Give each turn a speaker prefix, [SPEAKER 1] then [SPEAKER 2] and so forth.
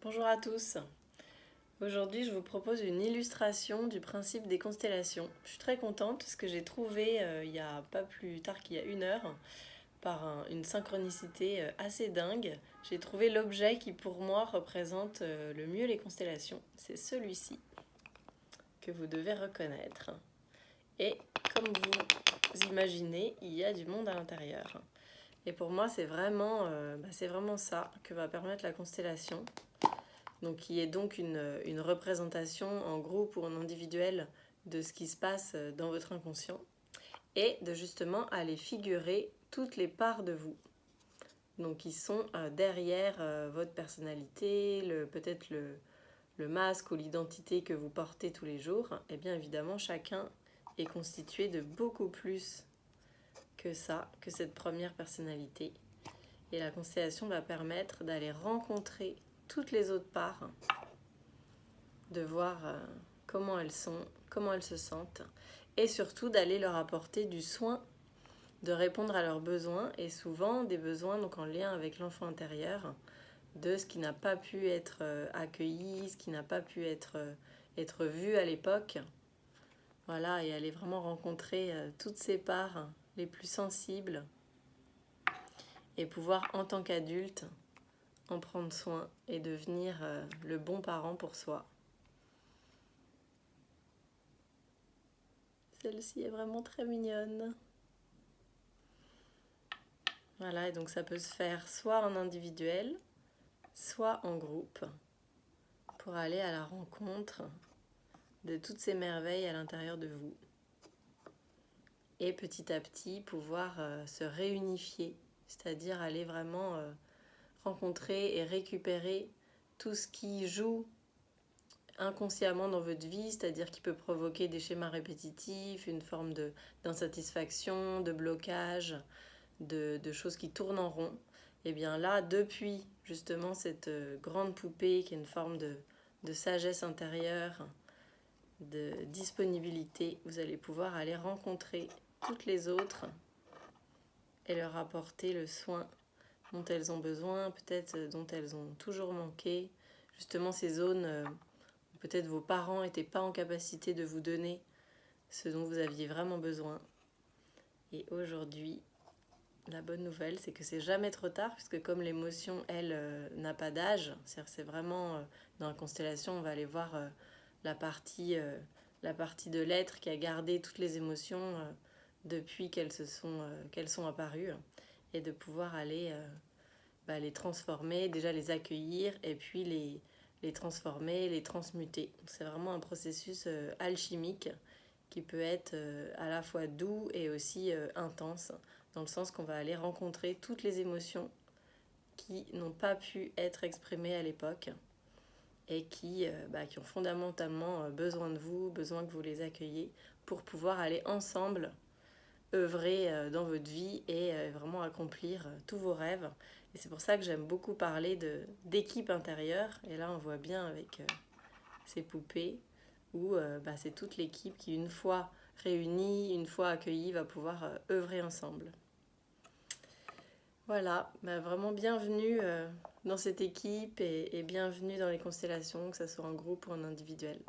[SPEAKER 1] Bonjour à tous. Aujourd'hui, je vous propose une illustration du principe des constellations. Je suis très contente parce que j'ai trouvé, il n'y a pas plus tard qu'il y a 1 heure, par une synchronicité assez dingue, j'ai trouvé l'objet qui pour moi représente le mieux les constellations. C'est celui-ci que vous devez reconnaître. Et comme vous imaginez, il y a du monde à l'intérieur. Et pour moi, c'est vraiment ça que va permettre la constellation. Donc, qui est donc une représentation en groupe ou en individuel de ce qui se passe dans votre inconscient et de justement aller figurer toutes les parts de vous. Donc, qui sont derrière votre personnalité, peut-être le masque ou l'identité que vous portez tous les jours. Et bien évidemment, chacun est constitué de beaucoup plus que ça, que cette première personnalité. Et la constellation va permettre d'aller rencontrer toutes les autres parts, de voir comment elles sont, comment elles se sentent, et surtout d'aller leur apporter du soin, de répondre à leurs besoins, et souvent des besoins donc en lien avec l'enfant intérieur, de ce qui n'a pas pu être accueilli, ce qui n'a pas pu être vu à l'époque. Voilà, et aller vraiment rencontrer toutes ces parts les plus sensibles, et pouvoir en tant qu'adulte en prendre soin et devenir le bon parent pour soi. Celle-ci est vraiment très mignonne. Voilà, et donc ça peut se faire soit en individuel, soit en groupe, pour aller à la rencontre de toutes ces merveilles à l'intérieur de vous. Et petit à petit pouvoir se réunifier, c'est-à-dire aller vraiment rencontrer et récupérer tout ce qui joue inconsciemment dans votre vie, c'est-à-dire qui peut provoquer des schémas répétitifs, une forme d'insatisfaction, de blocage, de choses qui tournent en rond. Et bien là, depuis justement cette grande poupée qui est une forme de sagesse intérieure, de disponibilité, vous allez pouvoir aller rencontrer toutes les autres et leur apporter le soin dont elles ont besoin, peut-être dont elles ont toujours manqué. Justement ces zones où peut-être vos parents n'étaient pas en capacité de vous donner ce dont vous aviez vraiment besoin. Et aujourd'hui, la bonne nouvelle, c'est que c'est jamais trop tard, puisque comme l'émotion, elle, n'a pas d'âge, c'est vraiment, dans la constellation, on va aller voir la partie de l'être qui a gardé toutes les émotions depuis qu'elles sont apparues, et de pouvoir aller les transformer, déjà les accueillir, et puis les transformer, les transmuter. C'est vraiment un processus alchimique qui peut être à la fois doux et aussi intense, dans le sens qu'on va aller rencontrer toutes les émotions qui n'ont pas pu être exprimées à l'époque et qui ont fondamentalement besoin de vous, besoin que vous les accueilliez pour pouvoir aller ensemble œuvrer dans votre vie et vraiment accomplir tous vos rêves. Et c'est pour ça que j'aime beaucoup parler d'équipe intérieure. Et là, on voit bien avec ces poupées où c'est toute l'équipe qui, une fois réunie, une fois accueillie, va pouvoir œuvrer ensemble. Voilà, vraiment bienvenue dans cette équipe et bienvenue dans les constellations, que ce soit en groupe ou en individuel.